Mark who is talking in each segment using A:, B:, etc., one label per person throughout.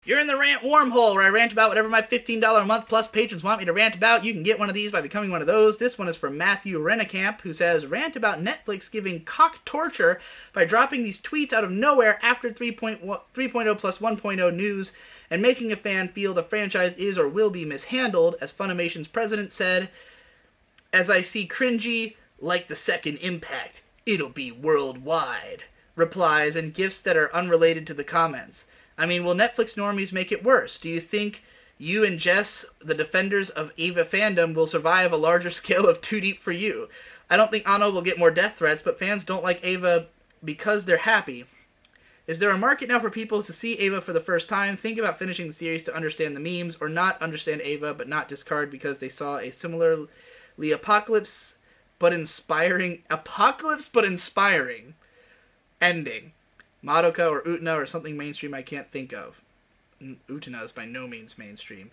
A: You're in the rant wormhole, where I rant about whatever my $15 a month plus patrons want me to rant about. You can get one of these by becoming one of those. This one is from Matthew Rennekamp, who says, rant about Netflix giving cock torture by dropping these tweets out of nowhere after 3.0 plus 1.0 news and making a fan feel the franchise is or will be mishandled. As Funimation's president said, as I see cringy, like the second Impact, it'll be worldwide. Replies and gifts that are unrelated to the comments. I mean, will Netflix normies make it worse? Do you think you and Jess, the defenders of Ava fandom, will survive a larger scale of Too Deep for You? I don't think Anno will get more death threats, but fans don't like Ava because they're happy. Is there a market now for people to see Ava for the first time, think about finishing the series to understand the memes, or not understand Ava but not discard because they saw a similarly apocalypse but inspiring ending? Madoka or Utena or something mainstream I can't think of. Utena is by no means mainstream.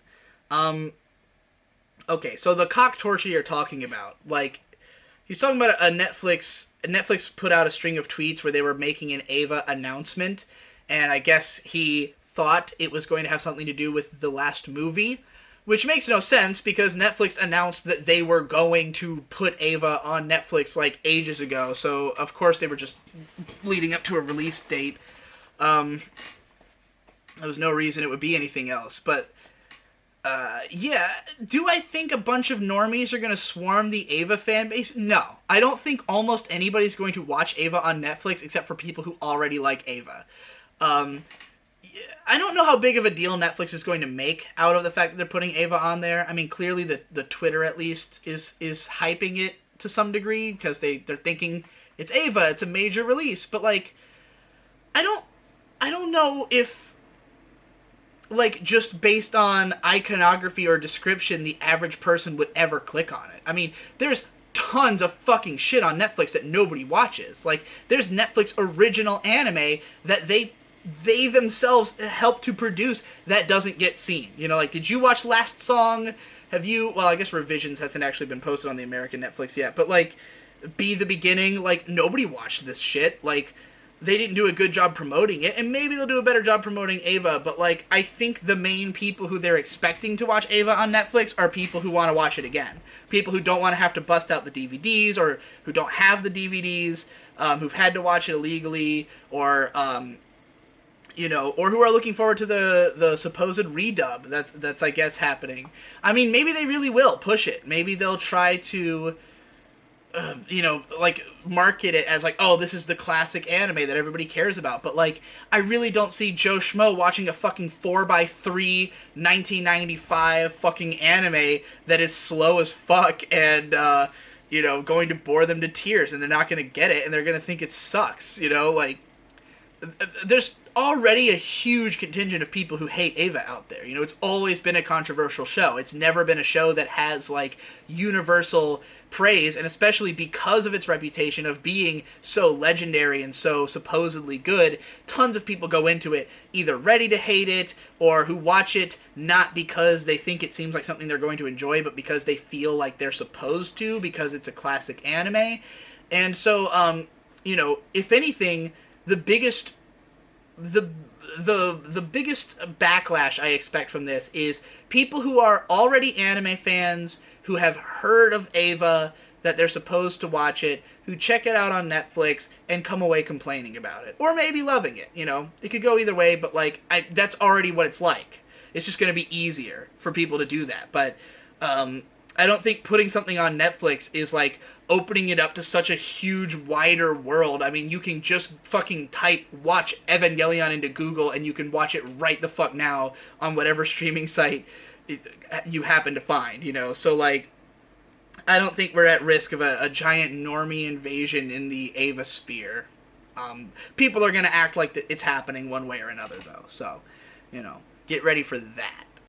A: Okay, so the cock torture you're talking about, like, he's talking about Netflix put out a string of tweets where they were making an Ava announcement, and I guess he thought it was going to have something to do with the last movie, which makes no sense because Netflix announced that they were going to put Ava on Netflix like ages ago, so of course they were just leading up to a release date. There was no reason it would be anything else, but yeah, do I think a bunch of normies are going to swarm the Ava fan base? No. I don't think almost anybody's going to watch Ava on Netflix except for people who already like Ava. I don't know how big of a deal Netflix is going to make out of the fact that they're putting Ava on there. I mean, clearly the Twitter, at least, is hyping it to some degree because they're thinking it's Ava, it's a major release. But, like, I don't know if, like, just based on iconography or description, the average person would ever click on it. I mean, there's tons of fucking shit on Netflix that nobody watches. Like, there's Netflix original anime that they themselves help to produce that doesn't get seen. You know, like, did you watch Last Song? Have you, well, I guess Revisions hasn't actually been posted on the American Netflix yet, but, like, Be the Beginning, like, nobody watched this shit. Like, they didn't do a good job promoting it, and maybe they'll do a better job promoting Ava, but, like, I think the main people who they're expecting to watch Ava on Netflix are people who want to watch it again. People who don't want to have to bust out the DVDs, or who don't have the DVDs, who've had to watch it illegally, or, you know, or who are looking forward to the supposed redub that's I guess happening. I mean, maybe they really will push it. Maybe they'll try to, you know, like, market it as like, oh, this is the classic anime that everybody cares about. But, like, I really don't see Joe Schmo watching a fucking 4x3 1995 fucking anime that is slow as fuck and, you know, going to bore them to tears, and they're not going to get it, and they're going to think it sucks, you know? Like, there's already a huge contingent of people who hate Ava out there. You know, it's always been a controversial show. It's never been a show that has, like, universal praise, and especially because of its reputation of being so legendary and so supposedly good, tons of people go into it either ready to hate it, or who watch it not because they think it seems like something they're going to enjoy, but because they feel like they're supposed to, because it's a classic anime. And so, you know, if anything, the biggest backlash I expect from this is people who are already anime fans, who have heard of Ava, that they're supposed to watch it, who check it out on Netflix and come away complaining about it, or maybe loving it. You know, it could go either way, but, like, that's already what it's like. It's just going to be easier for people to do that. But I don't think putting something on Netflix is, like, opening it up to such a huge, wider world. I mean, you can just fucking type "watch Evangelion" into Google, and you can watch it right the fuck now on whatever streaming site you happen to find, you know? So, like, I don't think we're at risk of a giant normie invasion in the Ava sphere. People are going to act like it's happening one way or another, though. So, you know, get ready for that.